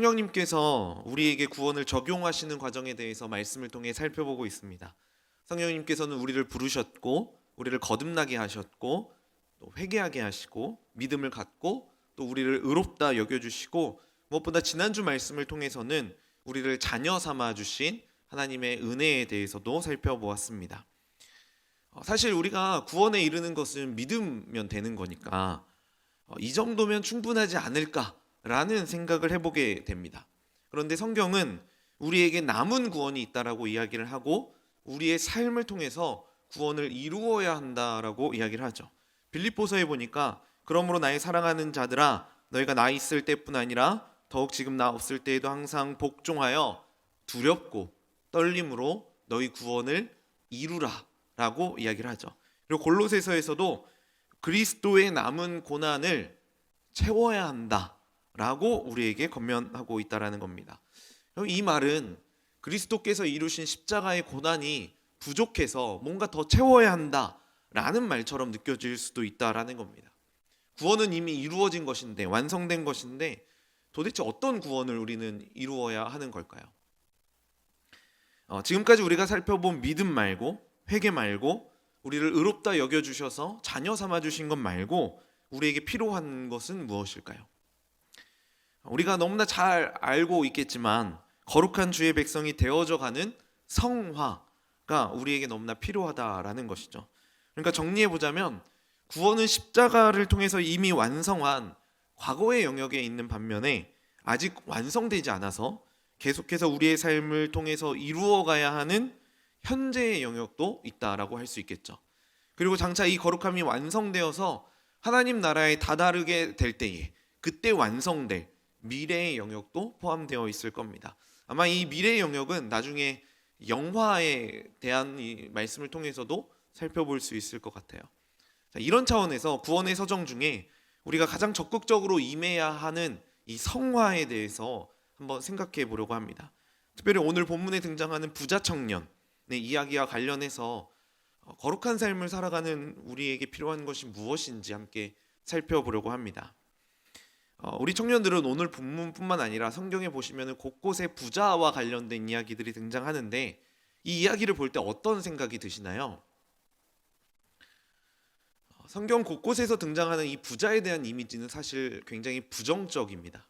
성령님께서 우리에게 구원을 적용하시는 과정에 대해서 말씀을 통해 살펴보고 있습니다. 성령님께서는 우리를 부르셨고 우리를 거듭나게 하셨고 또 회개하게 하시고 믿음을 갖고 또 우리를 의롭다 여겨주시고 무엇보다 지난주 말씀을 통해서는 우리를 자녀 삼아 주신 하나님의 은혜에 대해서도 살펴보았습니다. 사실 우리가 구원에 이르는 것은 믿으면 되는 거니까 이 정도면 충분하지 않을까라는 생각을 해보게 됩니다. 그런데 성경은 우리에게 남은 구원이 있다라고 이야기를 하고 우리의 삶을 통해서 구원을 이루어야 한다라고 이야기를 하죠. 빌립보서에 보니까 그러므로 나의 사랑하는 자들아 너희가 나 있을 때뿐 아니라 더욱 지금 나 없을 때에도 항상 복종하여 두렵고 떨림으로 너희 구원을 이루라 라고 이야기를 하죠. 그리고 골로새서에서도 그리스도의 남은 고난을 채워야 한다라고 우리에게 권면하고 있다라는 겁니다. 이 말은 그리스도께서 이루신 십자가의 고난이 부족해서 뭔가 더 채워야 한다라는 말처럼 느껴질 수도 있다라는 겁니다. 구원은 이미 이루어진 것인데, 완성된 것인데 도대체 어떤 구원을 우리는 이루어야 하는 걸까요? 지금까지 우리가 살펴본 믿음 말고, 회개 말고, 우리를 의롭다 여겨주셔서 자녀 삼아주신 것 말고 우리에게 필요한 것은 무엇일까요? 우리가 너무나 잘 알고 있겠지만 거룩한 주의 백성이 되어져 가는 성화가 우리에게 너무나 필요하다라는 것이죠. 그러니까 정리해보자면 구원은 십자가를 통해서 이미 완성한 과거의 영역에 있는 반면에 아직 완성되지 않아서 계속해서 우리의 삶을 통해서 이루어가야 하는 현재의 영역도 있다라고 할 수 있겠죠. 그리고 장차 이 거룩함이 완성되어서 하나님 나라에 다다르게 될 때에 그때 완성될 미래의 영역도 포함되어 있을 겁니다. 아마 이 미래의 영역은 나중에 영화에 대한 이 말씀을 통해서도 살펴볼 수 있을 것 같아요. 이런 차원에서 구원의 서정 중에 우리가 가장 적극적으로 임해야 하는 이 성화에 대해서 한번 생각해 보려고 합니다. 특별히 오늘 본문에 등장하는 부자 청년의 이야기와 관련해서 거룩한 삶을 살아가는 우리에게 필요한 것이 무엇인지 함께 살펴보려고 합니다. 우리 청년들은 오늘 본문뿐만 아니라 성경에 보시면 곳곳에 부자와 관련된 이야기들이 등장하는데 이 이야기를 볼 때 어떤 생각이 드시나요? 성경 곳곳에서 등장하는 이 부자에 대한 이미지는 사실 굉장히 부정적입니다.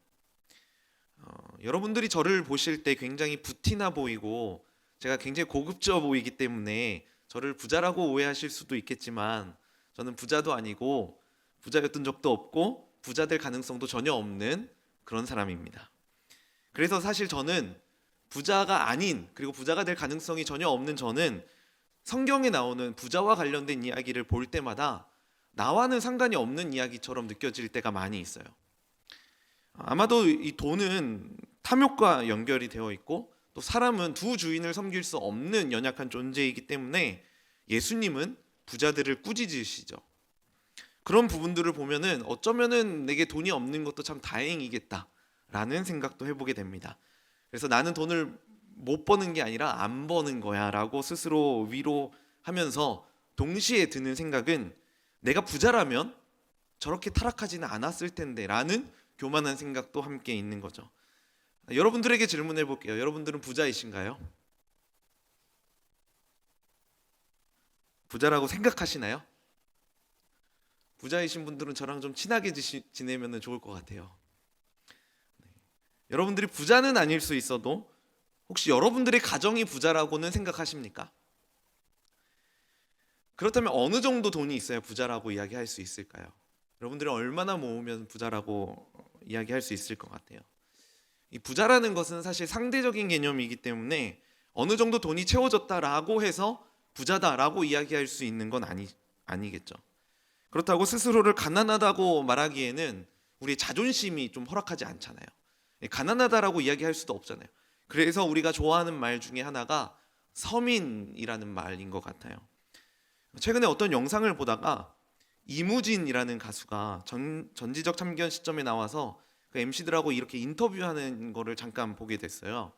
여러분들이 저를 보실 때 굉장히 부티나 보이고 제가 굉장히 고급져 보이기 때문에 저를 부자라고 오해하실 수도 있겠지만 저는 부자도 아니고 부자였던 적도 없고 부자 될 가능성도 전혀 없는 그런 사람입니다. 그래서 사실 저는 부자가 아닌 그리고 부자가 될 가능성이 전혀 없는 저는 성경에 나오는 부자와 관련된 이야기를 볼 때마다 나와는 상관이 없는 이야기처럼 느껴질 때가 많이 있어요. 아마도 이 돈은 탐욕과 연결이 되어 있고 또 사람은 두 주인을 섬길 수 없는 연약한 존재이기 때문에 예수님은 부자들을 꾸짖으시죠. 그런 부분들을 보면은 어쩌면은 내게 돈이 없는 것도 참 다행이겠다라는 생각도 해보게 됩니다. 그래서 나는 돈을 못 버는 게 아니라 안 버는 거야라고 스스로 위로하면서 동시에 드는 생각은 내가 부자라면 저렇게 타락하지는 않았을 텐데라는 교만한 생각도 함께 있는 거죠. 여러분들에게 질문해 볼게요. 여러분들은 부자이신가요? 부자라고 생각하시나요? 부자이신 분들은 저랑 좀 친하게 지내면 좋을 것 같아요. 여러분들이 부자는 아닐 수 있어도 혹시 여러분들의 가정이 부자라고는 생각하십니까? 그렇다면 어느 정도 돈이 있어야 부자라고 이야기할 수 있을까요? 여러분들이 얼마나 모으면 부자라고 이야기할 수 있을 것 같아요? 이 부자라는 것은 사실 상대적인 개념이기 때문에 어느 정도 돈이 채워졌다라고 해서 부자다라고 이야기할 수 있는 건 아니겠죠. 그렇다고 스스로를 가난하다고 말하기에는 우리의 자존심이 좀 허락하지 않잖아요. 가난하다라고 이야기할 수도 없잖아요. 그래서 우리가 좋아하는 말 중에 하나가 서민이라는 말인 것 같아요. 최근에 어떤 영상을 보다가 이무진이라는 가수가 전지적 참견 시점에 나와서 그 MC들하고 이렇게 인터뷰하는 거를 잠깐 보게 됐어요.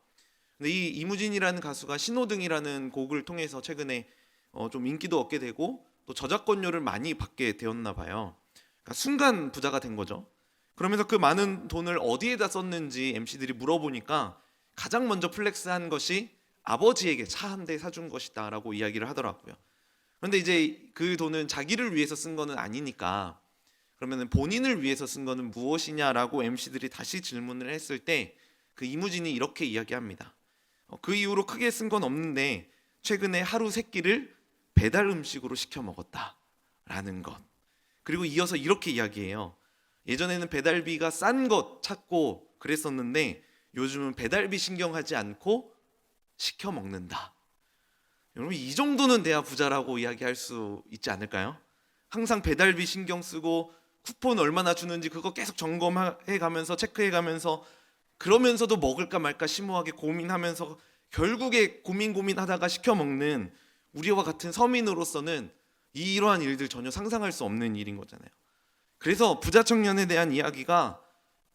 근데 이 이무진이라는 가수가 신호등이라는 곡을 통해서 최근에 좀 인기도 얻게 되고 또 저작권료를 많이 받게 되었나 봐요. 그러니까 순간 부자가 된 거죠. 그러면서 그 많은 돈을 어디에다 썼는지 MC들이 물어보니까 가장 먼저 플렉스한 것이 아버지에게 차 한 대 사준 것이다라고 이야기를 하더라고요. 그런데 이제 그 돈은 자기를 위해서 쓴 거는 아니니까 그러면 본인을 위해서 쓴 거는 무엇이냐라고 MC들이 다시 질문을 했을 때 그 이무진이 이렇게 이야기합니다. 그 이후로 크게 쓴 건 없는데 최근에 하루 3끼를 배달 음식으로 시켜 먹었다라는 것. 그리고 이어서 이렇게 이야기해요. 예전에는 배달비가 싼 것 찾고 그랬었는데 요즘은 배달비 신경하지 않고 시켜 먹는다. 여러분 이 정도는 돼야 부자라고 이야기할 수 있지 않을까요? 항상 배달비 신경 쓰고 쿠폰 얼마나 주는지 그거 계속 점검해 가면서 체크해 가면서 그러면서도 먹을까 말까 심오하게 고민하면서 결국에 고민하다가 시켜 먹는 우리와 같은 서민으로서는 이러한 일들 전혀 상상할 수 없는 일인 거잖아요. 그래서 부자 청년에 대한 이야기가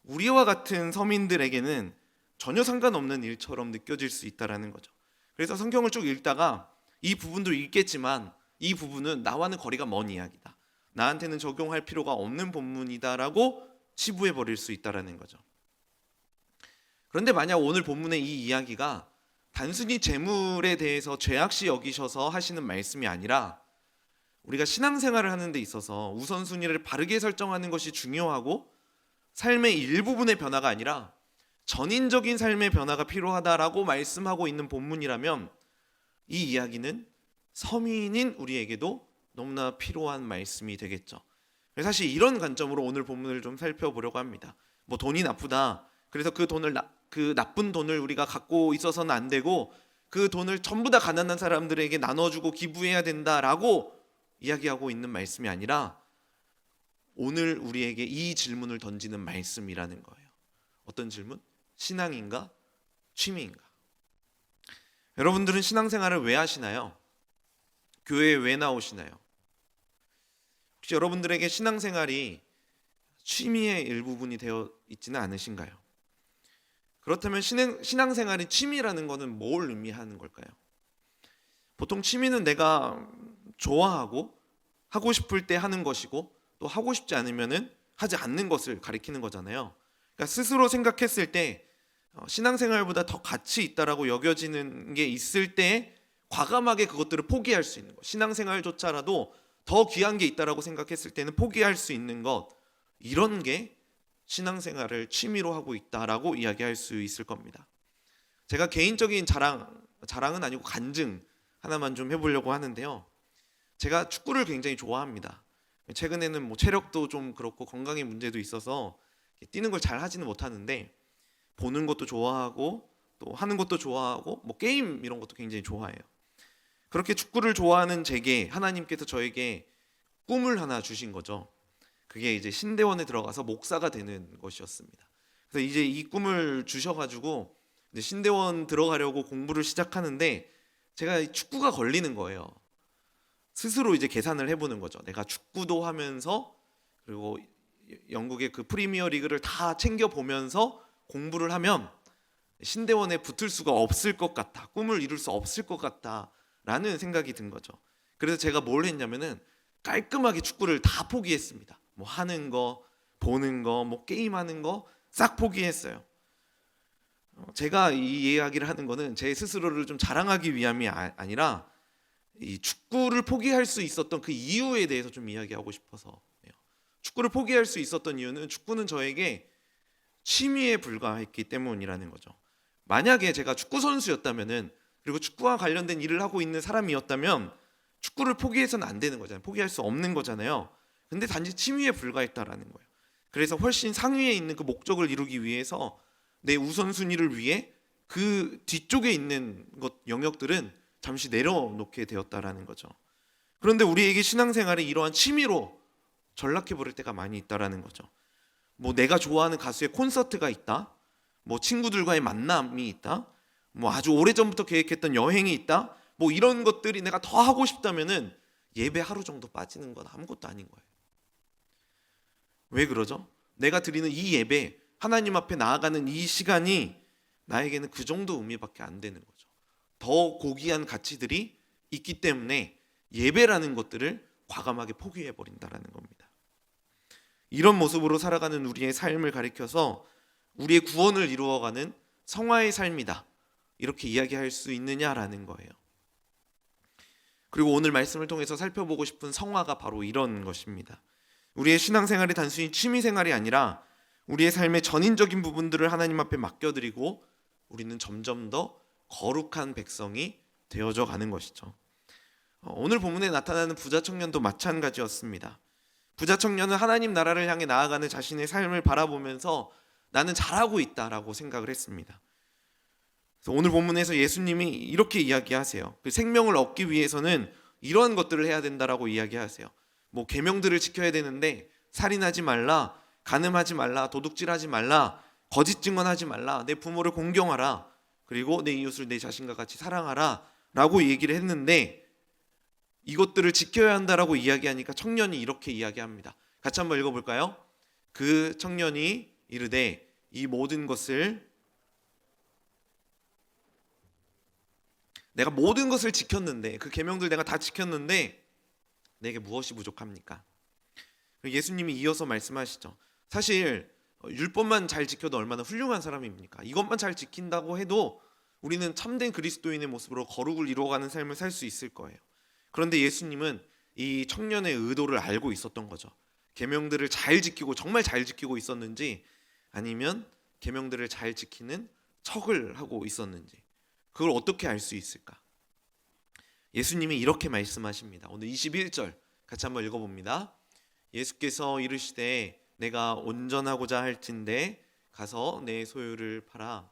우리와 같은 서민들에게는 전혀 상관없는 일처럼 느껴질 수 있다라는 거죠. 그래서 성경을 쭉 읽다가 이 부분도 읽겠지만 이 부분은 나와는 거리가 먼 이야기다. 나한테는 적용할 필요가 없는 본문이다라고 치부해 버릴 수 있다라는 거죠. 그런데 만약 오늘 본문의 이 이야기가 단순히 재물에 대해서 죄악시 여기셔서 하시는 말씀이 아니라 우리가 신앙생활을 하는 데 있어서 우선순위를 바르게 설정하는 것이 중요하고 삶의 일부분의 변화가 아니라 전인적인 삶의 변화가 필요하다라고 말씀하고 있는 본문이라면 이 이야기는 서민인 우리에게도 너무나 필요한 말씀이 되겠죠. 사실 이런 관점으로 오늘 본문을 좀 살펴보려고 합니다. 뭐 돈이 나쁘다. 그래서 그 나쁜 돈을 우리가 갖고 있어서는 안 되고 그 돈을 전부 다 가난한 사람들에게 나눠주고 기부해야 된다라고 이야기하고 있는 말씀이 아니라 오늘 우리에게 이 질문을 던지는 말씀이라는 거예요. 어떤 질문? 신앙인가? 취미인가? 여러분들은 신앙생활을 왜 하시나요? 교회에 왜 나오시나요? 혹시 여러분들에게 신앙생활이 취미의 일부분이 되어 있지는 않으신가요? 그렇다면 신앙생활이 취미라는 것은 뭘 의미하는 걸까요? 보통 취미는 내가 좋아하고 하고 싶을 때 하는 것이고 또 하고 싶지 않으면은 하지 않는 것을 가리키는 거잖아요. 그러니까 스스로 생각했을 때 신앙생활보다 더 가치 있다라고 여겨지는 게 있을 때 과감하게 그것들을 포기할 수 있는 것. 신앙생활조차라도 더 귀한 게 있다라고 생각했을 때는 포기할 수 있는 것. 이런 게 신앙생활을 취미로 하고 있다라고 이야기할 수 있을 겁니다. 제가 개인적인 자랑은 아니고 간증 하나만 좀 해보려고 하는데요. 제가 축구를 굉장히 좋아합니다. 최근에는 뭐 체력도 좀 그렇고 건강의 문제도 있어서 뛰는 걸 잘 하지는 못하는데 보는 것도 좋아하고 또 하는 것도 좋아하고 뭐 게임 이런 것도 굉장히 좋아해요. 그렇게 축구를 좋아하는 제게 하나님께서 저에게 꿈을 하나 주신 거죠. 그게 이제 신대원에 들어가서 목사가 되는 것이었습니다. 그래서 이제 이 꿈을 주셔가지고 이제 신대원 들어가려고 공부를 시작하는데 제가 축구가 걸리는 거예요. 스스로 이제 계산을 해보는 거죠. 내가 축구도 하면서 그리고 영국의 그 프리미어 리그를 다 챙겨보면서 공부를 하면 신대원에 붙을 수가 없을 것 같다. 꿈을 이룰 수 없을 것 같다라는 생각이 든 거죠. 그래서 제가 뭘 했냐면은 깔끔하게 축구를 다 포기했습니다. 뭐 하는 거, 보는 거, 뭐 게임하는 거 싹 포기했어요. 제가 이 이야기를 하는 거는 제 스스로를 좀 자랑하기 위함이 아니라 이 축구를 포기할 수 있었던 그 이유에 대해서 좀 이야기하고 싶어서 축구를 포기할 수 있었던 이유는 축구는 저에게 취미에 불과했기 때문이라는 거죠. 만약에 제가 축구 선수였다면은 그리고 축구와 관련된 일을 하고 있는 사람이었다면 축구를 포기해서는 안 되는 거잖아요. 포기할 수 없는 거잖아요. 근데 단지 취미에 불과했다라는 거예요. 그래서 훨씬 상위에 있는 그 목적을 이루기 위해서 내 우선순위를 위해 그 뒤쪽에 있는 영역들은 잠시 내려놓게 되었다라는 거죠. 그런데 우리에게 신앙생활이 이러한 취미로 전락해버릴 때가 많이 있다라는 거죠. 뭐 내가 좋아하는 가수의 콘서트가 있다, 뭐 친구들과의 만남이 있다, 뭐 아주 오래전부터 계획했던 여행이 있다, 뭐 이런 것들이 내가 더 하고 싶다면은 예배 하루 정도 빠지는 건 아무것도 아닌 거예요. 왜 그러죠? 내가 드리는 이 예배, 하나님 앞에 나아가는 이 시간이 나에게는 그 정도 의미밖에 안 되는 거죠. 더 고귀한 가치들이 있기 때문에 예배라는 것들을 과감하게 포기해 버린다라는 겁니다. 이런 모습으로 살아가는 우리의 삶을 가리켜서 우리의 구원을 이루어가는 성화의 삶이다, 이렇게 이야기할 수 있느냐라는 거예요. 그리고 오늘 말씀을 통해서 살펴보고 싶은 성화가 바로 이런 것입니다. 우리의 신앙생활이 단순히 취미생활이 아니라 우리의 삶의 전인적인 부분들을 하나님 앞에 맡겨드리고 우리는 점점 더 거룩한 백성이 되어져 가는 것이죠. 오늘 본문에 나타나는 부자 청년도 마찬가지였습니다. 부자 청년은 하나님 나라를 향해 나아가는 자신의 삶을 바라보면서 나는 잘하고 있다라고 생각을 했습니다. 그래서 오늘 본문에서 예수님이 이렇게 이야기하세요. 그 생명을 얻기 위해서는 이러한 것들을 해야 된다라고 이야기하세요. 뭐 계명들을 지켜야 되는데 살인하지 말라, 간음하지 말라, 도둑질하지 말라, 거짓 증언하지 말라, 내 부모를 공경하라, 그리고 내 이웃을 내 자신과 같이 사랑하라 라고 얘기를 했는데, 이것들을 지켜야 한다라고 이야기하니까 청년이 이렇게 이야기합니다. 같이 한번 읽어볼까요? 그 청년이 이르되 이 모든 것을, 내가 모든 것을 지켰는데, 그 계명들 내가 다 지켰는데 내게 무엇이 부족합니까? 예수님이 이어서 말씀하시죠. 사실 율법만 잘 지켜도 얼마나 훌륭한 사람입니까? 이것만 잘 지킨다고 해도 우리는 참된 그리스도인의 모습으로 거룩을 이루어가는 삶을 살 수 있을 거예요. 그런데 예수님은 이 청년의 의도를 알고 있었던 거죠. 계명들을 잘 지키고 정말 잘 지키고 있었는지, 아니면 계명들을 잘 지키는 척을 하고 있었는지, 그걸 어떻게 알 수 있을까? 예수님이 이렇게 말씀하십니다. 오늘 21절 같이 한번 읽어봅니다. 예수께서 이르시되 내가 온전하고자 할진대 가서 내 소유를 팔아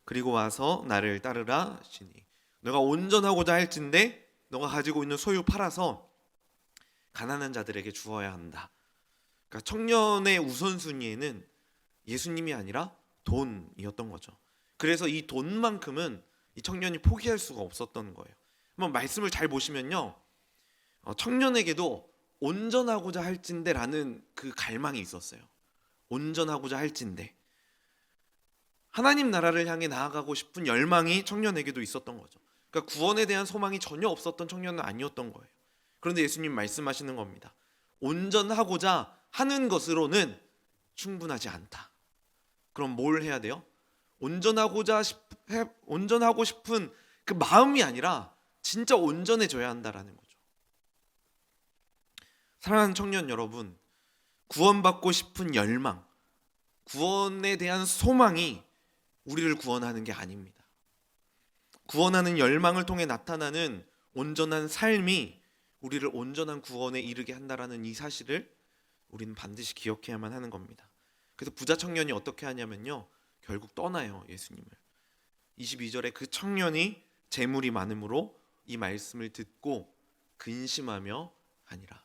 그리고 와서 나를 따르라 하시니. 너가 온전하고자 할진대 너가 가지고 있는 소유 팔아서 가난한 자들에게 주어야 한다. 그러니까 청년의 우선순위에는 예수님이 아니라 돈이었던 거죠. 그래서 이 돈만큼은 이 청년이 포기할 수가 없었던 거예요. 한번 말씀을 잘 보시면요, 청년에게도 온전하고자 할진대라는 그 갈망이 있었어요. 온전하고자 할진대, 하나님 나라를 향해 나아가고 싶은 열망이 청년에게도 있었던 거죠. 그러니까 구원에 대한 소망이 전혀 없었던 청년은 아니었던 거예요. 그런데 예수님 말씀하시는 겁니다. 온전하고자 하는 것으로는 충분하지 않다. 그럼 뭘 해야 돼요? 온전하고 싶은 그 마음이 아니라 진짜 온전해져야 한다라는 거죠. 사랑하는 청년 여러분, 구원받고 싶은 열망, 구원에 대한 소망이 우리를 구원하는 게 아닙니다. 구원하는 열망을 통해 나타나는 온전한 삶이 우리를 온전한 구원에 이르게 한다라는 이 사실을 우리는 반드시 기억해야만 하는 겁니다. 그래서 부자 청년이 어떻게 하냐면요, 결국 떠나요, 예수님을. 22절에 그 청년이 재물이 많음으로 이 말씀을 듣고 근심하며 하니라.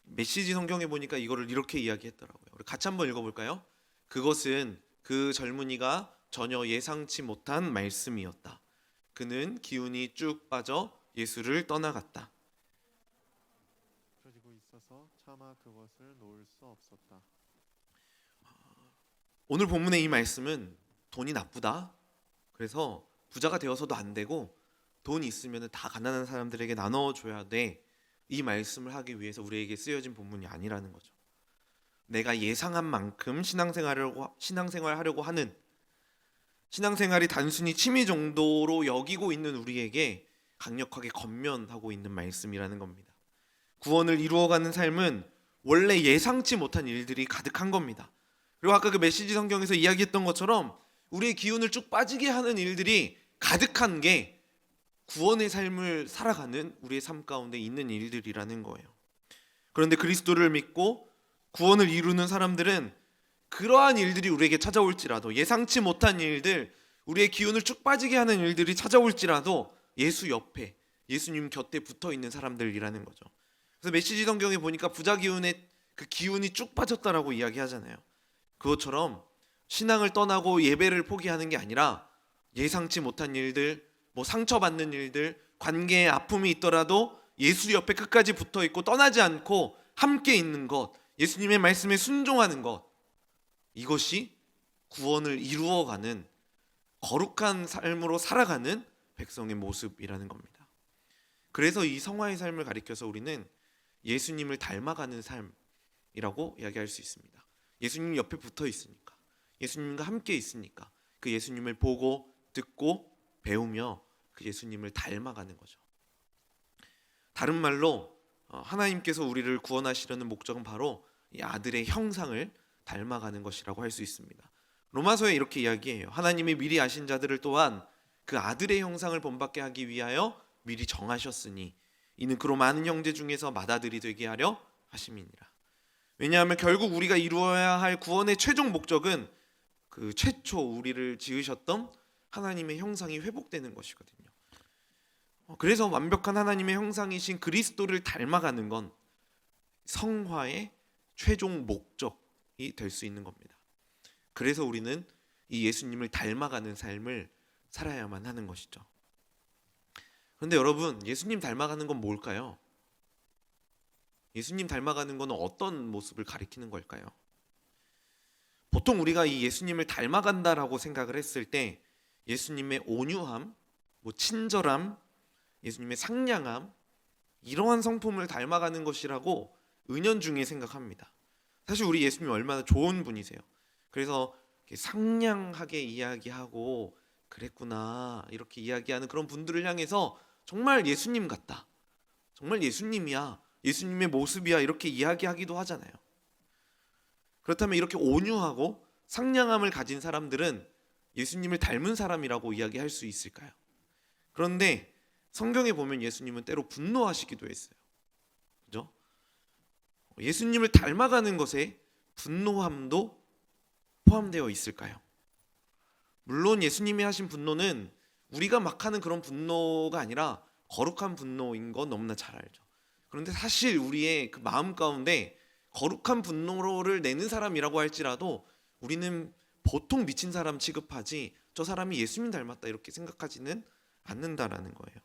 메시지 성경에 보니까 이거를 이렇게 이야기했더라고요. 우리 같이 한번 읽어볼까요? 그것은 그 젊은이가 전혀 예상치 못한 말씀이었다. 그는 기운이 쭉 빠져 예수를 떠나갔다. 펴지고 있어서 차마 그것을 놓을 수 없었다. 오늘 본문의 이 말씀은 돈이 나쁘다, 그래서 부자가 되어서도 안 되고 돈이 있으면 다 가난한 사람들에게 나눠줘야 돼, 이 말씀을 하기 위해서 우리에게 쓰여진 본문이 아니라는 거죠. 내가 예상한 만큼 신앙생활하려고 하는, 신앙생활이 단순히 취미 정도로 여기고 있는 우리에게 강력하게 권면하고 있는 말씀이라는 겁니다. 구원을 이루어가는 삶은 원래 예상치 못한 일들이 가득한 겁니다. 그리고 아까 그 메시지 성경에서 이야기했던 것처럼 우리의 기운을 쭉 빠지게 하는 일들이 가득한 게 구원의 삶을 살아가는 우리의 삶 가운데 있는 일들이라는 거예요. 그런데 그리스도를 믿고 구원을 이루는 사람들은 그러한 일들이 우리에게 찾아올지라도, 예상치 못한 일들, 우리의 기운을 쭉 빠지게 하는 일들이 찾아올지라도 예수 옆에, 예수님 곁에 붙어 있는 사람들이라는 거죠. 그래서 메시지 성경에 보니까 부자 기운의 그 기운이 쭉 빠졌다라고 이야기하잖아요. 그것처럼 신앙을 떠나고 예배를 포기하는 게 아니라 예상치 못한 일들, 뭐 상처받는 일들, 관계에 아픔이 있더라도 예수 옆에 끝까지 붙어 있고 떠나지 않고 함께 있는 것, 예수님의 말씀에 순종하는 것, 이것이 구원을 이루어가는 거룩한 삶으로 살아가는 백성의 모습이라는 겁니다. 그래서 이 성화의 삶을 가리켜서 우리는 예수님을 닮아가는 삶이라고 이야기할 수 있습니다. 예수님 옆에 붙어 있으니까, 예수님과 함께 있으니까 그 예수님을 보고 듣고 배우며 그 예수님을 닮아가는 거죠. 다른 말로 하나님께서 우리를 구원하시려는 목적은 바로 이 아들의 형상을 닮아가는 것이라고 할 수 있습니다. 로마서에 이렇게 이야기해요. 하나님이 미리 아신 자들을 또한 그 아들의 형상을 본받게 하기 위하여 미리 정하셨으니 이는 그로 많은 형제 중에서 맏아들이 되게 하려 하심이니라. 왜냐하면 결국 우리가 이루어야 할 구원의 최종 목적은 그 최초 우리를 지으셨던 하나님의 형상이 회복되는 것이거든요. 그래서 완벽한 하나님의 형상이신 그리스도를 닮아가는 건 성화의 최종 목적이 될 수 있는 겁니다. 그래서 우리는 이 예수님을 닮아가는 삶을 살아야만 하는 것이죠. 그런데 여러분, 예수님 닮아가는 건 뭘까요? 예수님 닮아가는 건 어떤 모습을 가리키는 걸까요? 보통 우리가 이 예수님을 닮아간다라고 생각을 했을 때 예수님의 온유함, 친절함, 예수님의 상냥함, 이러한 성품을 닮아가는 것이라고 은연중에 생각합니다. 사실 우리 예수님 얼마나 좋은 분이세요. 그래서 상냥하게 이야기하고 그랬구나 이렇게 이야기하는 그런 분들을 향해서 정말 예수님 같다, 정말 예수님이야, 예수님의 모습이야 이렇게 이야기하기도 하잖아요. 그렇다면 이렇게 온유하고 상냥함을 가진 사람들은 예수님을 닮은 사람이라고 이야기할 수 있을까요? 그런데 성경에 보면 예수님은 때로 분노하시기도 했어요. 그죠? 예수님을 닮아가는 것에 분노함도 포함되어 있을까요? 물론 예수님이 하신 분노는 우리가 막 하는 그런 분노가 아니라 거룩한 분노인 건 너무나 잘 알죠. 그런데 사실 우리의 그 마음 가운데 거룩한 분노를 내는 사람이라고 할지라도 우리는 보통 미친 사람 취급하지 저 사람이 예수님 닮았다 이렇게 생각하지는 않는다라는 거예요.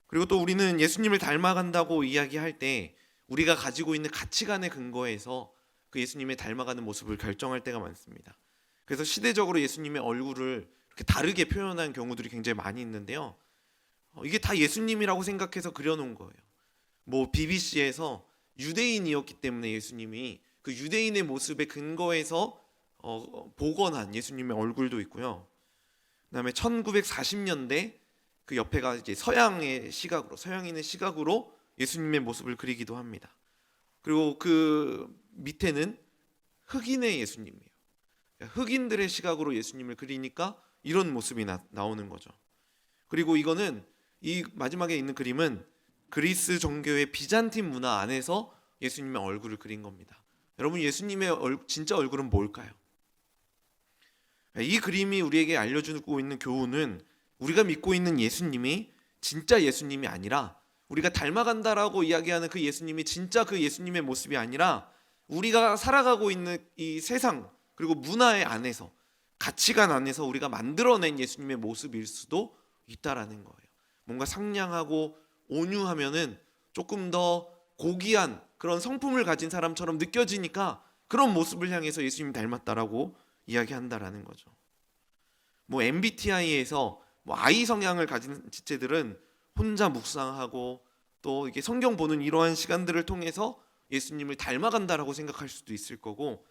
그리고 또 우리는 예수님을 닮아간다고 이야기할 때 우리가 가지고 있는 가치관의 근거에서 그 예수님의 닮아가는 모습을 결정할 때가 많습니다. 그래서 시대적으로 예수님의 얼굴을 이렇게 다르게 표현한 경우들이 굉장히 많이 있는데요. 이게 다 예수님이라고 생각해서 그려놓은 거예요. BBC에서 유대인이었기 때문에 예수님이 그 유대인의 모습에 근거해서 복원한 예수님의 얼굴도 있고요. 그다음에 1940년대 그 옆에가 이제 서양인의 시각으로 예수님의 모습을 그리기도 합니다. 그리고 그 밑에는 흑인의 예수님이에요. 흑인들의 시각으로 예수님을 그리니까 이런 모습이 나오는 거죠. 그리고 이거는 이 마지막에 있는 그림은 그리스 종교의 비잔틴 문화 안에서 예수님의 얼굴을 그린 겁니다. 여러분, 예수님의 진짜 얼굴은 뭘까요? 이 그림이 우리에게 알려주고 있는 교훈은 우리가 믿고 있는 예수님이 진짜 예수님이 아니라 우리가 닮아간다라고 이야기하는 그 예수님이 진짜 그 예수님의 모습이 아니라 우리가 살아가고 있는 이 세상 그리고 문화의 안에서 가치관 안에서 우리가 만들어낸 예수님의 모습일 수도 있다라는 거예요. 뭔가 상냥하고 온유하면은 조금 더 고귀한 그런 성품을 가진 사람처럼 느껴지니까 그런 모습을 향해서 예수님 닮았다라고 이야기한다라는 거죠. MBTI에서 I 성향을 가진 지체들은 혼자 묵상하고 또 이게 성경 보는 이러한 시간들을 통해서 예수님을 닮아간다라고 생각할 수도 있을 거고,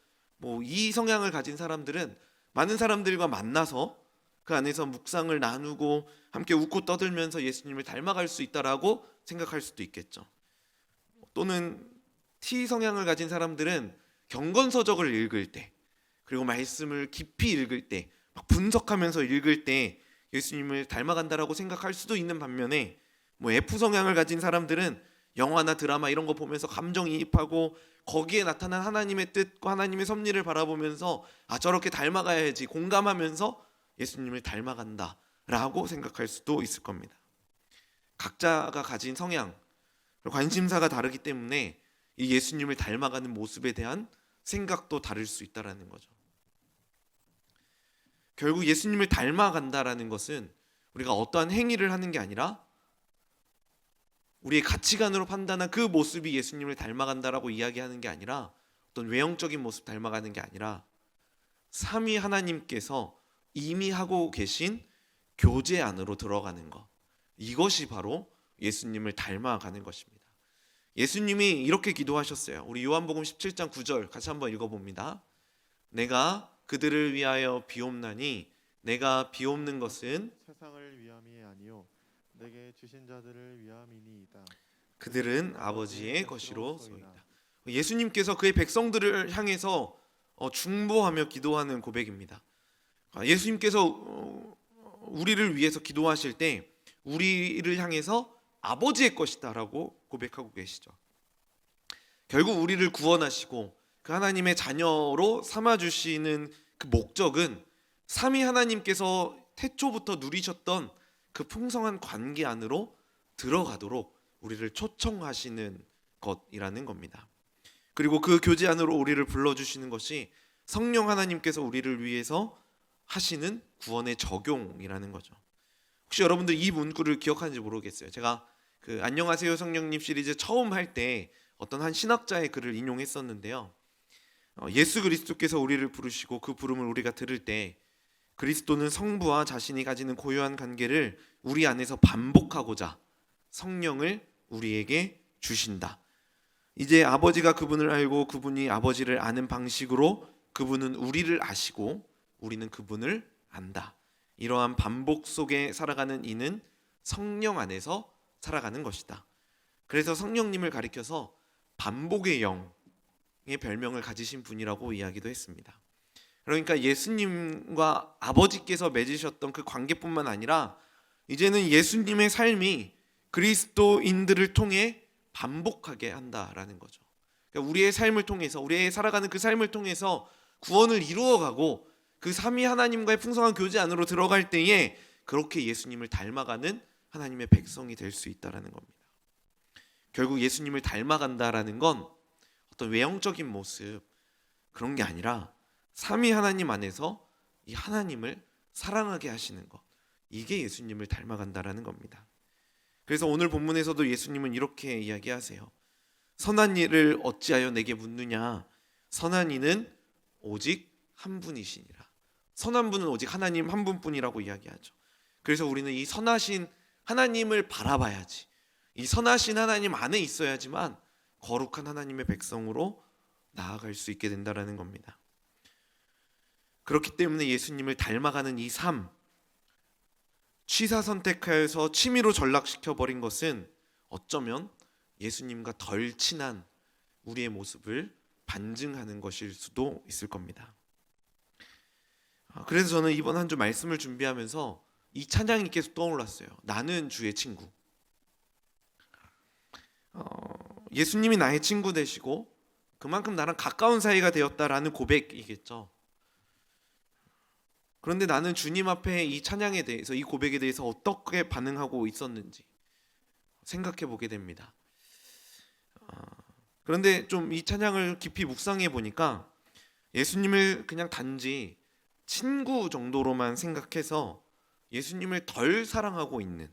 이 성향을 가진 사람들은 많은 사람들과 만나서 그 안에서 묵상을 나누고 함께 웃고 떠들면서 예수님을 닮아갈 수 있다라고 생각할 수도 있겠죠. 또는 T 성향을 가진 사람들은 경건서적을 읽을 때 그리고 말씀을 깊이 읽을 때 막 분석하면서 읽을 때 예수님을 닮아간다라고 생각할 수도 있는 반면에 F 성향을 가진 사람들은 영화나 드라마 이런 거 보면서 감정이입하고 거기에 나타난 하나님의 뜻과 하나님의 섭리를 바라보면서 저렇게 닮아가야지 공감하면서 예수님을 닮아간다라고 생각할 수도 있을 겁니다. 각자가 가진 성향, 관심사가 다르기 때문에 이 예수님을 닮아가는 모습에 대한 생각도 다를 수 있다는 거죠. 결국 예수님을 닮아간다라는 것은 우리가 어떠한 행위를 하는 게 아니라 우리의 가치관으로 판단한 그 모습이 예수님을 닮아간다라고 이야기하는 게 아니라 어떤 외형적인 모습 닮아가는 게 아니라 삼위 하나님께서 이미 하고 계신 교제 안으로 들어가는 것, 이것이 바로 예수님을 닮아가는 것입니다. 예수님이 이렇게 기도하셨어요. 우리 요한복음 17장 9절 같이 한번 읽어봅니다. 내가 그들을 위하여 비옵나니 내가 비옵는 것은 세상을 위함이 아니요 내게 주신 자들을 위함이니이다. 그들은 아버지의 것이로소이다. 예수님께서 그의 백성들을 향해서 중보하며 기도하는 고백입니다. 예수님께서 우리를 위해서 기도하실 때 우리를 향해서 아버지의 것이다 라고 고백하고 계시죠. 결국 우리를 구원하시고 그 하나님의 자녀로 삼아주시는 그 목적은 삼위 하나님께서 태초부터 누리셨던 그 풍성한 관계 안으로 들어가도록 우리를 초청하시는 것이라는 겁니다. 그리고 그 교제 안으로 우리를 불러주시는 것이 성령 하나님께서 우리를 위해서 하시는 구원의 적용이라는 거죠. 혹시 여러분들 이 문구를 기억하는지 모르겠어요. 제가 그 안녕하세요 성령님 시리즈 처음 할 때 어떤 한 신학자의 글을 인용했었는데요. 예수 그리스도께서 우리를 부르시고 그 부름을 우리가 들을 때 그리스도는 성부와 자신이 가지는 고유한 관계를 우리 안에서 반복하고자 성령을 우리에게 주신다. 이제 아버지가 그분을 알고 그분이 아버지를 아는 방식으로 그분은 우리를 아시고 우리는 그분을 안다. 이러한 반복 속에 살아가는 이는 성령 안에서 살아가는 것이다. 그래서 성령님을 가리켜서 반복의 영의 별명을 가지신 분이라고 이야기도 했습니다. 그러니까 예수님과 아버지께서 맺으셨던 그 관계뿐만 아니라 이제는 예수님의 삶이 그리스도인들을 통해 반복하게 한다라는 거죠. 그러니까 우리의 삶을 통해서 우리의 살아가는 그 삶을 통해서 구원을 이루어가고 그 삼위 하나님과의 풍성한 교제 안으로 들어갈 때에 그렇게 예수님을 닮아가는 하나님의 백성이 될 수 있다라는 겁니다. 결국 예수님을 닮아간다라는 건 어떤 외형적인 모습 그런 게 아니라 삼위 하나님 안에서 이 하나님을 사랑하게 하시는 것, 이게 예수님을 닮아간다라는 겁니다. 그래서 오늘 본문에서도 예수님은 이렇게 이야기하세요. 선한 일을 어찌하여 내게 묻느냐? 선한 이는 오직 한 분이시니라. 선한 분은 오직 하나님 한 분뿐이라고 이야기하죠. 그래서 우리는 이 선하신 하나님을 바라봐야지. 이 선하신 하나님 안에 있어야지만 거룩한 하나님의 백성으로 나아갈 수 있게 된다라는 겁니다. 그렇기 때문에 예수님을 닮아가는 이 삶, 취사 선택하여서 취미로 전락시켜버린 것은 어쩌면 예수님과 덜 친한 우리의 모습을 반증하는 것일 수도 있을 겁니다. 그래서 저는 이번 한 주 말씀을 준비하면서 이 찬양이 계속 떠올랐어요. 나는 주의 친구. 예수님이 나의 친구 되시고 그만큼 나랑 가까운 사이가 되었다라는 고백이겠죠. 그런데 나는 주님 앞에 이 찬양에 대해서, 이 고백에 대해서 어떻게 반응하고 있었는지 생각해 보게 됩니다. 그런데 좀 이 찬양을 깊이 묵상해 보니까 예수님을 그냥 단지 친구 정도로만 생각해서 예수님을 덜 사랑하고 있는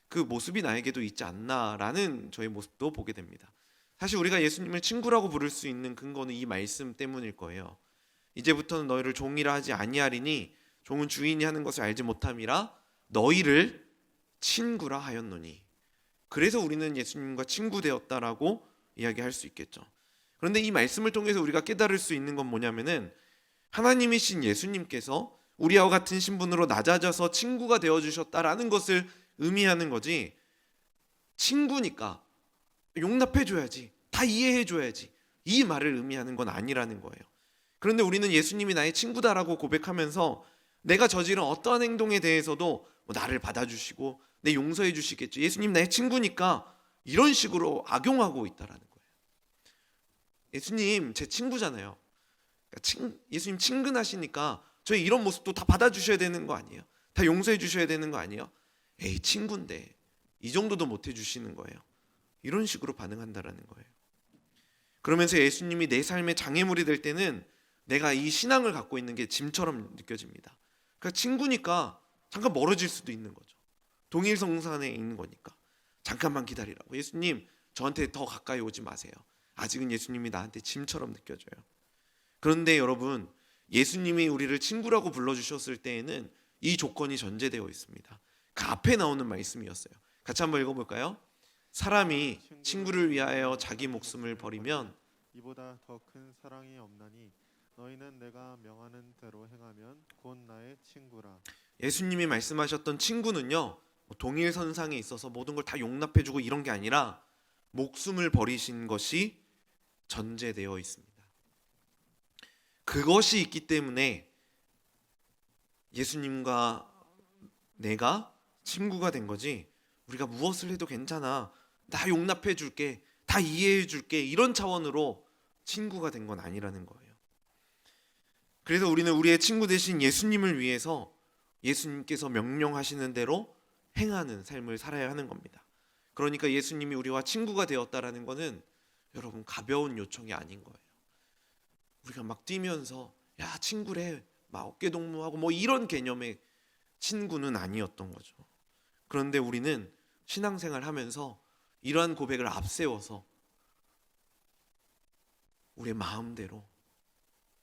그 모습이 나에게도 있지 않나라는 저의 모습도 보게 됩니다. 사실 우리가 예수님을 친구라고 부를 수 있는 근거는 이 말씀 때문일 거예요. 이제부터는 너희를 종이라 하지 아니하리니 종은 주인이 하는 것을 알지 못함이라 너희를 친구라 하였노니. 그래서 우리는 예수님과 친구 되었다라고 이야기할 수 있겠죠. 그런데 이 말씀을 통해서 우리가 깨달을 수 있는 건 뭐냐면은 하나님이신 예수님께서 우리와 같은 신분으로 낮아져서 친구가 되어주셨다라는 것을 의미하는 거지, 친구니까 용납해줘야지, 다 이해해줘야지, 이 말을 의미하는 건 아니라는 거예요. 그런데 우리는 예수님이 나의 친구다라고 고백하면서 내가 저지른 어떠한 행동에 대해서도 나를 받아주시고 내 용서해 주시겠죠, 예수님 나의 친구니까, 이런 식으로 악용하고 있다라는 거예요. 예수님 제 친구잖아요. 예수님 친근하시니까 저희 이런 모습도 다 받아주셔야 되는 거 아니에요? 다 용서해 주셔야 되는 거 아니에요? 에이, 친구인데 이 정도도 못 해주시는 거예요. 이런 식으로 반응한다라는 거예요. 그러면서 예수님이 내 삶의 장애물이 될 때는 내가 이 신앙을 갖고 있는 게 짐처럼 느껴집니다. 그러니까 친구니까 잠깐 멀어질 수도 있는 거죠. 동일 성산에 있는 거니까 잠깐만 기다리라고. 예수님 저한테 더 가까이 오지 마세요. 아직은 예수님이 나한테 짐처럼 느껴져요. 그런데 여러분, 예수님이 우리를 친구라고 불러주셨을 때에는 이 조건이 전제되어 있습니다. 그 앞에 나오는 말씀이었어요. 같이 한번 읽어볼까요? 사람이 친구를 위하여 자기 목숨을 버리면 이보다 더 큰 사랑이 없나니 너희는 내가 명하는 대로 행하면 곧 나의 친구라. 예수님이 말씀하셨던 친구는요, 동일선상에 있어서 모든 걸 다 용납해주고 이런 게 아니라 목숨을 버리신 것이 전제되어 있습니다. 그것이 있기 때문에 예수님과 내가 친구가 된 거지, 우리가 무엇을 해도 괜찮아, 다 용납해줄게, 다 이해해줄게, 이런 차원으로 친구가 된 건 아니라는 거예요. 그래서 우리는 우리의 친구 되신 예수님을 위해서 예수님께서 명령하시는 대로 행하는 삶을 살아야 하는 겁니다. 그러니까 예수님이 우리와 친구가 되었다라는 것은 여러분 가벼운 요청이 아닌 거예요. 우리가 막 뛰면서 야 친구래 막 어깨 동무하고 뭐 이런 개념의 친구는 아니었던 거죠. 그런데 우리는 신앙생활 하면서 이러한 고백을 앞세워서 우리의 마음대로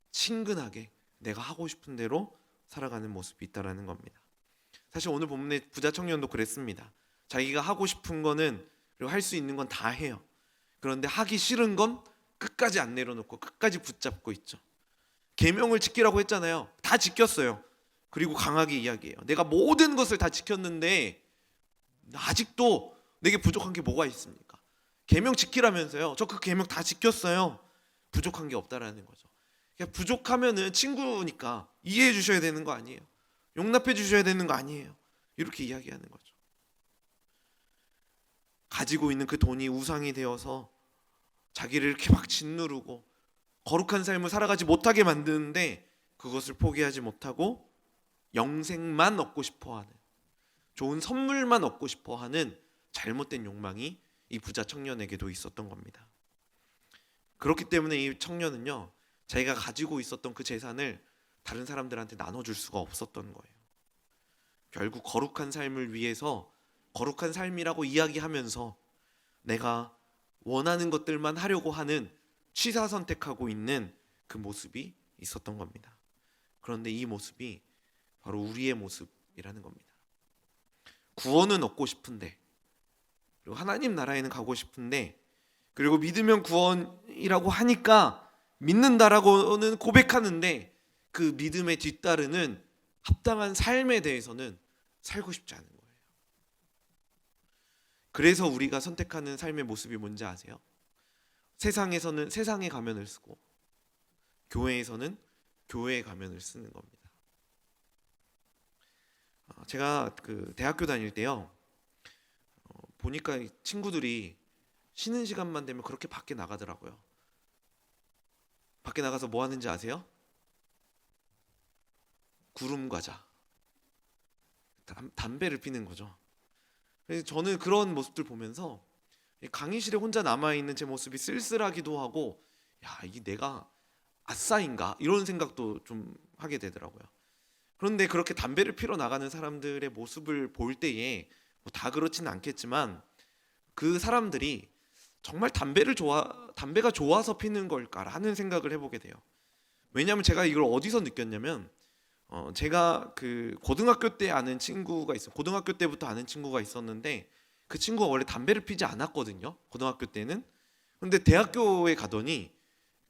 친근하게 내가 하고 싶은 대로 살아가는 모습이 있다라는 겁니다. 사실 오늘 본문의 부자 청년도 그랬습니다. 자기가 하고 싶은 거는 그리고 할 수 있는 건 다 해요. 그런데 하기 싫은 건 끝까지 안 내려놓고 끝까지 붙잡고 있죠. 계명을 지키라고 했잖아요. 다 지켰어요. 그리고 강하게 이야기해요. 내가 모든 것을 다 지켰는데 아직도 내게 부족한 게 뭐가 있습니까? 계명 지키라면서요. 저 그 계명 다 지켰어요. 부족한 게 없다라는 거죠. 그러니까 부족하면은 친구니까 이해해 주셔야 되는 거 아니에요. 용납해 주셔야 되는 거 아니에요. 이렇게 이야기하는 거죠. 가지고 있는 그 돈이 우상이 되어서 자기를 이렇게 막 짓누르고 거룩한 삶을 살아가지 못하게 만드는데 그것을 포기하지 못하고 영생만 얻고 싶어하는, 좋은 선물만 얻고 싶어하는 잘못된 욕망이 이 부자 청년에게도 있었던 겁니다. 그렇기 때문에 이 청년은요, 자기가 가지고 있었던 그 재산을 다른 사람들한테 나눠줄 수가 없었던 거예요. 결국 거룩한 삶을 위해서 거룩한 삶이라고 이야기하면서 내가 원하는 것들만 하려고 하는 취사 선택하고 있는 그 모습이 있었던 겁니다. 그런데 이 모습이 바로 우리의 모습이라는 겁니다. 구원은 얻고 싶은데, 그리고 하나님 나라에는 가고 싶은데, 그리고 믿으면 구원이라고 하니까 믿는다라고는 고백하는데 그 믿음에 뒤따르는 합당한 삶에 대해서는 살고 싶지 않은 거예요. 그래서 우리가 선택하는 삶의 모습이 뭔지 아세요? 세상에서는 세상의 가면을 쓰고 교회에서는 교회의 가면을 쓰는 겁니다. 제가 그 대학교 다닐 때요, 보니까 친구들이 쉬는 시간만 되면 그렇게 밖에 나가더라고요. 밖에 나가서 뭐 하는지 아세요? 구름 과자, 담배를 피는 거죠. 그래서 저는 그런 모습들 보면서 강의실에 혼자 남아있는 제 모습이 쓸쓸하기도 하고, 야 이게 내가 아싸인가 이런 생각도 좀 하게 되더라고요. 그런데 그렇게 담배를 피러 나가는 사람들의 모습을 볼 때에 뭐 다 그렇지는 않겠지만 그 사람들이 정말 담배가 좋아서 피는 걸까라는 생각을 해보게 돼요. 왜냐하면 제가 이걸 어디서 느꼈냐면 제가 그 고등학교 때 아는 친구가 있어요. 고등학교 때부터 아는 친구가 있었는데 그 친구가 원래 담배를 피지 않았거든요. 고등학교 때는. 근데 대학교에 가더니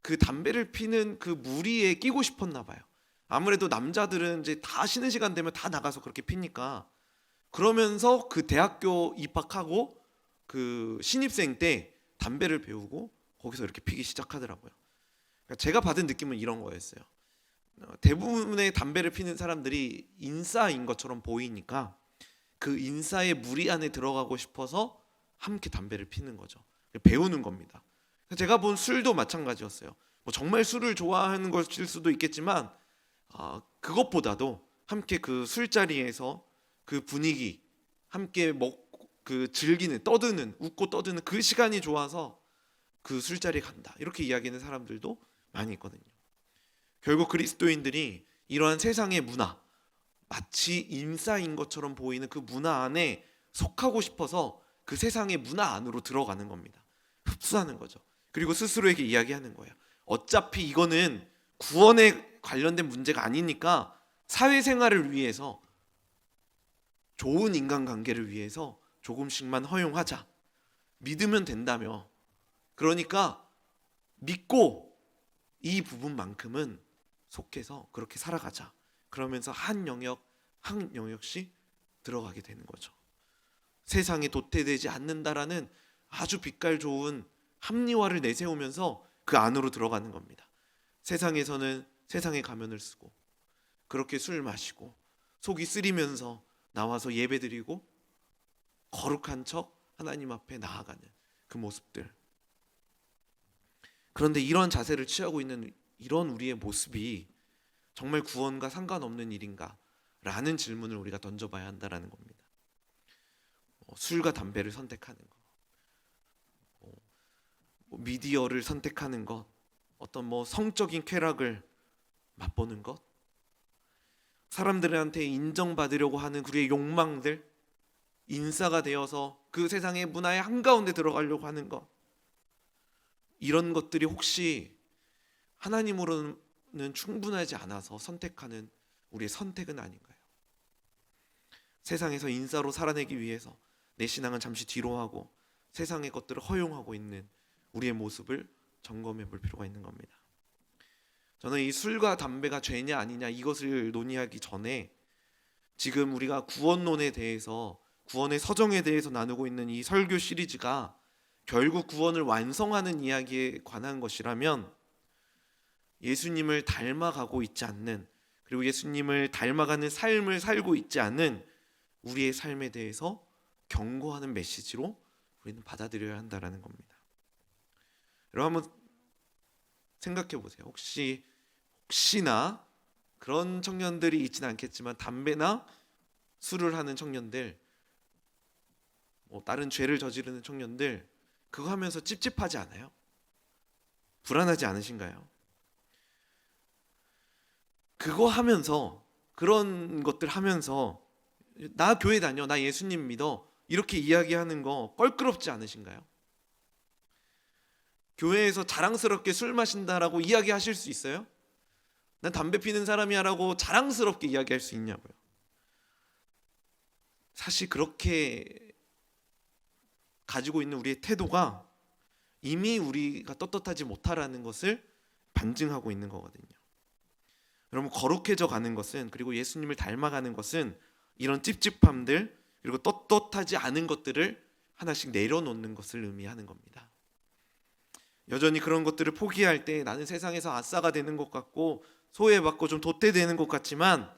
그 담배를 피는 그 무리에 끼고 싶었나 봐요. 아무래도 남자들은 이제 다 쉬는 시간 되면 다 나가서 그렇게 피니까. 그러면서 그 대학교 입학하고 그 신입생 때 담배를 배우고 거기서 이렇게 피기 시작하더라고요. 그러니까 제가 받은 느낌은 이런 거였어요. 대부분의 담배를 피는 사람들이 인싸인 것처럼 보이니까 그 인싸의 무리 안에 들어가고 싶어서 함께 담배를 피는 거죠. 배우는 겁니다. 제가 본 술도 마찬가지였어요. 뭐 정말 술을 좋아하는 것일 수도 있겠지만 그것보다도 함께 그 술자리에서 그 분위기 함께 먹고 그 즐기는, 떠드는, 웃고 떠드는 그 시간이 좋아서 그 술자리에 간다 이렇게 이야기하는 사람들도 많이 있거든요. 결국 그리스도인들이 이러한 세상의 문화, 마치 인싸인 것처럼 보이는 그 문화 안에 속하고 싶어서 그 세상의 문화 안으로 들어가는 겁니다. 흡수하는 거죠. 그리고 스스로에게 이야기하는 거예요. 어차피 이거는 구원에 관련된 문제가 아니니까 사회생활을 위해서 좋은 인간관계를 위해서 조금씩만 허용하자. 믿으면 된다며. 그러니까 믿고 이 부분만큼은 속해서 그렇게 살아가자. 그러면서 한 영역씩 들어가게 되는 거죠. 세상에 도태되지 않는다라는 아주 빛깔 좋은 합리화를 내세우면서 그 안으로 들어가는 겁니다. 세상에서는 세상의 가면을 쓰고 그렇게 술 마시고 속이 쓰리면서 나와서 예배드리고 거룩한 척 하나님 앞에 나아가는 그 모습들. 그런데 이런 자세를 취하고 있는 이런 우리의 모습이 정말 구원과 상관없는 일인가? 라는 질문을 우리가 던져봐야 한다는 겁니다. 술과 담배를 선택하는 것, 미디어를 선택하는 것, 어떤 성적인 쾌락을 맛보는 것, 사람들한테 인정받으려고 하는 우리의 욕망들, 인싸가 되어서 그 세상의 문화의 한가운데 들어가려고 하는 것, 이런 것들이 혹시 하나님으로는 충분하지 않아서 선택하는 우리의 선택은 아닌가요? 세상에서 인싸로 살아내기 위해서 내 신앙은 잠시 뒤로 하고 세상의 것들을 허용하고 있는 우리의 모습을 점검해 볼 필요가 있는 겁니다. 저는 이 술과 담배가 죄냐 아니냐 이것을 논의하기 전에 지금 우리가 구원론에 대해서, 구원의 서정에 대해서 나누고 있는 이 설교 시리즈가 결국 구원을 완성하는 이야기에 관한 것이라면 예수님을 닮아가고 있지 않는, 그리고 예수님을 닮아가는 삶을 살고 있지 않는 우리의 삶에 대해서 경고하는 메시지로 우리는 받아들여야 한다는 겁니다. 여러분 한번 생각해 보세요. 혹시나 그런 청년들이 있지는 않겠지만 담배나 술을 하는 청년들, 다른 죄를 저지르는 청년들, 그거 하면서 찝찝하지 않아요? 불안하지 않으신가요? 그거 하면서, 그런 것들 하면서 나 교회 다녀, 나 예수님 믿어, 이렇게 이야기하는 거 껄끄럽지 않으신가요? 교회에서 자랑스럽게 술 마신다라고 이야기하실 수 있어요? 난 담배 피는 사람이야 라고 자랑스럽게 이야기할 수 있냐고요. 사실 그렇게 가지고 있는 우리의 태도가 이미 우리가 떳떳하지 못하라는 것을 반증하고 있는 거거든요. 여러분, 거룩해져 가는 것은, 그리고 예수님을 닮아가는 것은 이런 찝찝함들, 그리고 떳떳하지 않은 것들을 하나씩 내려놓는 것을 의미하는 겁니다. 여전히 그런 것들을 포기할 때 나는 세상에서 아싸가 되는 것 같고 소외받고 좀 도태되는 것 같지만,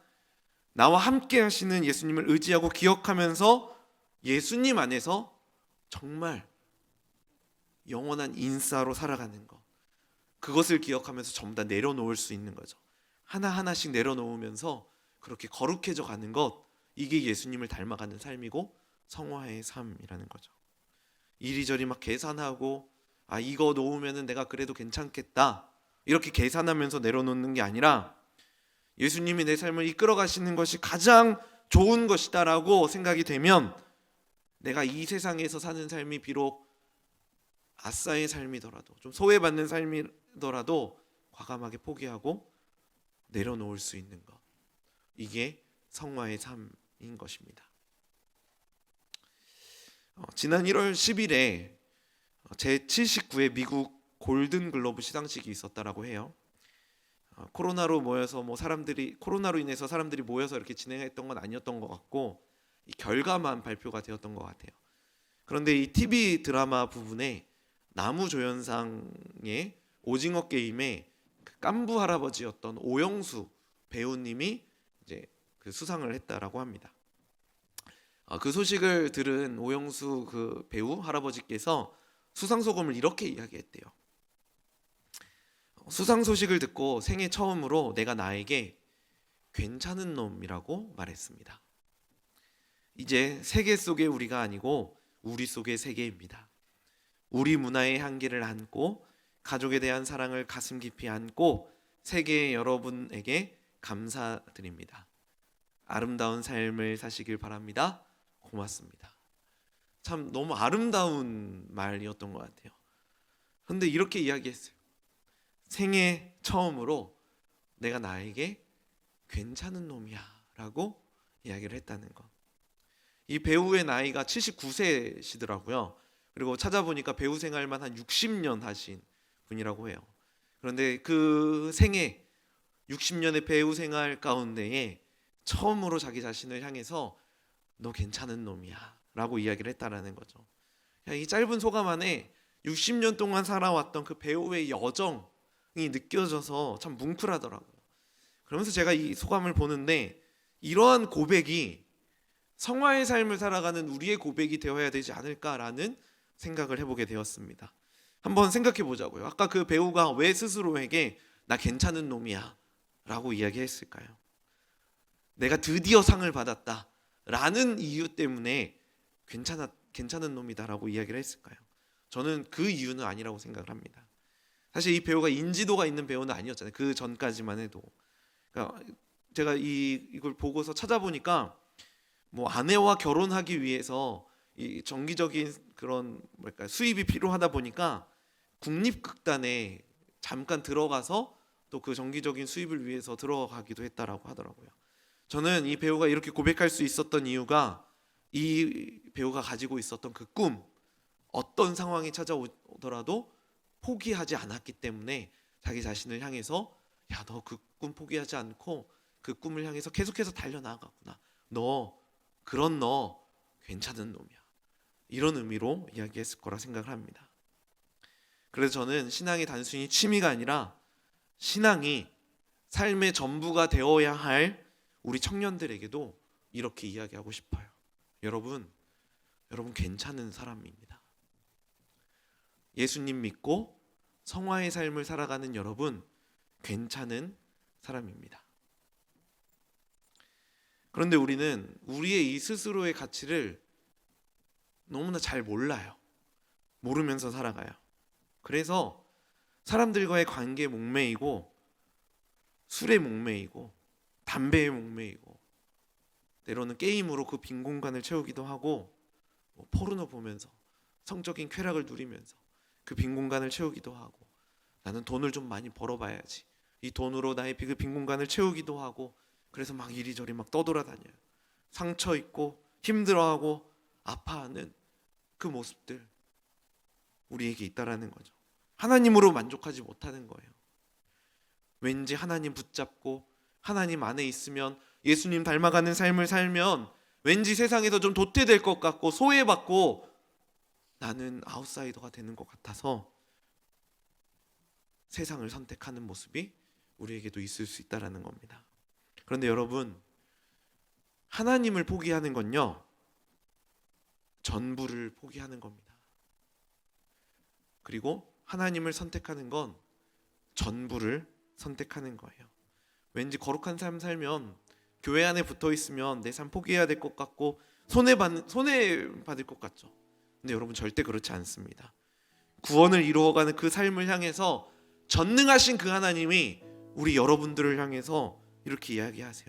나와 함께 하시는 예수님을 의지하고 기억하면서 예수님 안에서 정말 영원한 인싸로 살아가는 것, 그것을 기억하면서 전부 다 내려놓을 수 있는 거죠. 하나하나씩 내려놓으면서 그렇게 거룩해져 가는 것, 이게 예수님을 닮아가는 삶이고 성화의 삶이라는 거죠. 이리저리 막 계산하고 이거 놓으면 내가 그래도 괜찮겠다, 이렇게 계산하면서 내려놓는 게 아니라 예수님이 내 삶을 이끌어 가시는 것이 가장 좋은 것이다라고 생각이 되면, 내가 이 세상에서 사는 삶이 비록 아싸의 삶이더라도, 좀 소외받는 삶이더라도 과감하게 포기하고 내려놓을 수 있는 것, 이게 성화의 삶인 것입니다. 지난 1월 10일에 제79회 미국 골든글로브 시상식이 있었다라고 해요. 코로나로 인해서 사람들이 모여서 이렇게 진행했던 건 아니었던 것 같고, 이 결과만 발표가 되었던 것 같아요. 그런데 이 TV 드라마 부분에 나무조연상의 오징어 게임에 그 깐부 할아버지였던 오영수 배우님이 이제 그 수상을 했다라고 합니다. 그 소식을 들은 오영수 그 배우 할아버지께서 수상 소감을 이렇게 이야기했대요. 수상 소식을 듣고 생애 처음으로 내가 나에게 괜찮은 놈이라고 말했습니다. 이제 세계 속의 우리가 아니고 우리 속의 세계입니다. 우리 문화의 향기를 안고 가족에 대한 사랑을 가슴 깊이 안고 세계의 여러분에게 감사드립니다. 아름다운 삶을 사시길 바랍니다. 고맙습니다. 참 너무 아름다운 말이었던 것 같아요. 그런데 이렇게 이야기했어요. 생애 처음으로 내가 나에게 괜찮은 놈이야 라고 이야기를 했다는 것. 이 배우의 나이가 79세시더라고요. 그리고 찾아보니까 배우 생활만 한 60년 하신 분이라고 해요. 그런데 그 생애 60년의 배우 생활 가운데에 처음으로 자기 자신을 향해서 너 괜찮은 놈이야 라고 이야기를 했다라는 거죠. 이 짧은 소감 안에 60년 동안 살아왔던 그 배우의 여정이 느껴져서 참 뭉클하더라고요. 그러면서 제가 이 소감을 보는데 이러한 고백이 성화의 삶을 살아가는 우리의 고백이 되어야 되지 않을까라는 생각을 해보게 되었습니다. 한번 생각해 보자고요. 아까 그 배우가 왜 스스로에게 나 괜찮은 놈이야 라고 이야기했을까요? 내가 드디어 상을 받았다 라는 이유 때문에 괜찮은 놈이다 라고 이야기를 했을까요? 저는 그 이유는 아니라고 생각을 합니다. 사실 이 배우가 인지도가 있는 배우는 아니었잖아요. 그 전까지만 해도. 그러니까 제가 이걸 보고서 찾아보니까 뭐 아내와 결혼하기 위해서 이 정기적인 그런 수입이 필요하다 보니까 국립극단에 잠깐 들어가서 또 그 정기적인 수입을 위해서 들어가기도 했다라고 하더라고요. 저는 이 배우가 이렇게 고백할 수 있었던 이유가 이 배우가 가지고 있었던 그 꿈, 어떤 상황이 찾아오더라도 포기하지 않았기 때문에 자기 자신을 향해서 야, 너 그 꿈 포기하지 않고 그 꿈을 향해서 계속해서 달려나가구나. 너 괜찮은 놈이야. 이런 의미로 이야기했을 거라 생각을 합니다. 그래서 저는 신앙이 단순히 취미가 아니라 신앙이 삶의 전부가 되어야 할 우리 청년들에게도 이렇게 이야기하고 싶어요. 여러분 괜찮은 사람입니다. 예수님 믿고 성화의 삶을 살아가는 여러분 괜찮은 사람입니다. 그런데 우리는 우리의 이 스스로의 가치를 너무나 잘 몰라요. 모르면서 살아가요. 그래서 사람들과의 관계에 목매이고 술에 목매이고 담배에 목매이고 때로는 게임으로 그 빈 공간을 채우기도 하고 포르노 보면서 성적인 쾌락을 누리면서 그 빈 공간을 채우기도 하고 나는 돈을 좀 많이 벌어봐야지 이 돈으로 나의 그 빈 공간을 채우기도 하고 그래서 막 이리저리 막 떠돌아다녀요. 상처 있고 힘들어하고 아파하는 그 모습들 우리에게 있다라는 거죠. 하나님으로 만족하지 못하는 거예요. 왠지 하나님 붙잡고 하나님 안에 있으면 예수님 닮아가는 삶을 살면 왠지 세상에서 좀 도태될 것 같고 소외받고 나는 아웃사이더가 되는 것 같아서 세상을 선택하는 모습이 우리에게도 있을 수 있다라는 겁니다. 그런데 여러분, 하나님을 포기하는 건요 전부를 포기하는 겁니다. 그리고 하나님을 선택하는 건 전부를 선택하는 거예요. 왠지 거룩한 삶 살면 교회 안에 붙어 있으면 내 삶 포기해야 될 것 같고 손해 받을 것 같죠. 근데 여러분 절대 그렇지 않습니다. 구원을 이루어가는 그 삶을 향해서 전능하신 그 하나님이 우리 여러분들을 향해서 이렇게 이야기하세요.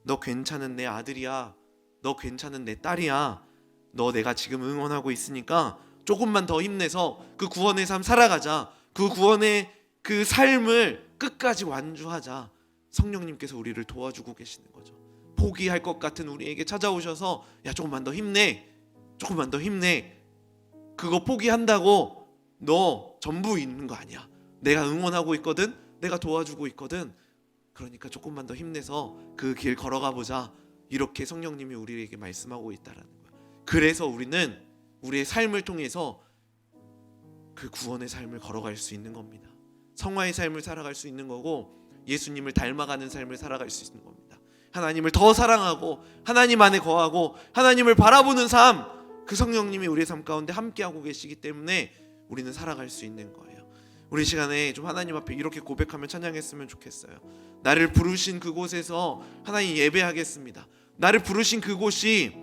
너 괜찮은 내 아들이야. 너 괜찮은 내 딸이야. 너 내가 지금 응원하고 있으니까 조금만 더 힘내서 그 구원의 삶 살아가자. 그 구원의 그 삶을 끝까지 완주하자. 성령님께서 우리를 도와주고 계시는 거죠. 포기할 것 같은 우리에게 찾아오셔서 야 조금만 더 힘내. 조금만 더 힘내. 그거 포기한다고 너 전부 있는 거 아니야. 내가 응원하고 있거든. 내가 도와주고 있거든. 그러니까 조금만 더 힘내서 그 길 걸어가 보자. 이렇게 성령님이 우리에게 말씀하고 있다라는 거예요. 그래서 우리는 우리의 삶을 통해서 그 구원의 삶을 걸어갈 수 있는 겁니다. 성화의 삶을 살아갈 수 있는 거고 예수님을 닮아가는 삶을 살아갈 수 있는 겁니다. 하나님을 더 사랑하고 하나님 안에 거하고 하나님을 바라보는 삶, 그 성령님이 우리의 삶 가운데 함께하고 계시기 때문에 우리는 살아갈 수 있는 거예요. 우리 시간에 좀 하나님 앞에 이렇게 고백하며 찬양했으면 좋겠어요. 나를 부르신 그곳에서 하나님 예배하겠습니다. 나를 부르신 그곳이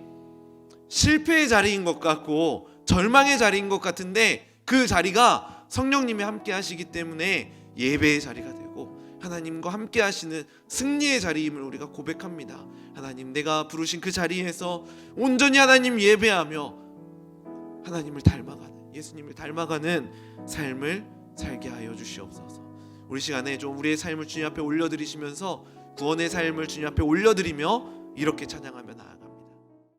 실패의 자리인 것 같고 절망의 자리인 것 같은데 그 자리가 성령님이 함께 하시기 때문에 예배의 자리가 되고 하나님과 함께 하시는 승리의 자리임을 우리가 고백합니다. 하나님, 내가 부르신 그 자리에서 온전히 하나님 예배하며 하나님을 닮아가는, 예수님을 닮아가는 삶을 살게 하여 주시옵소서. 우리 시간에 좀 우리의 삶을 주님 앞에 올려드리시면서 구원의 삶을 주님 앞에 올려드리며 이렇게 찬양하며 나아갑니다.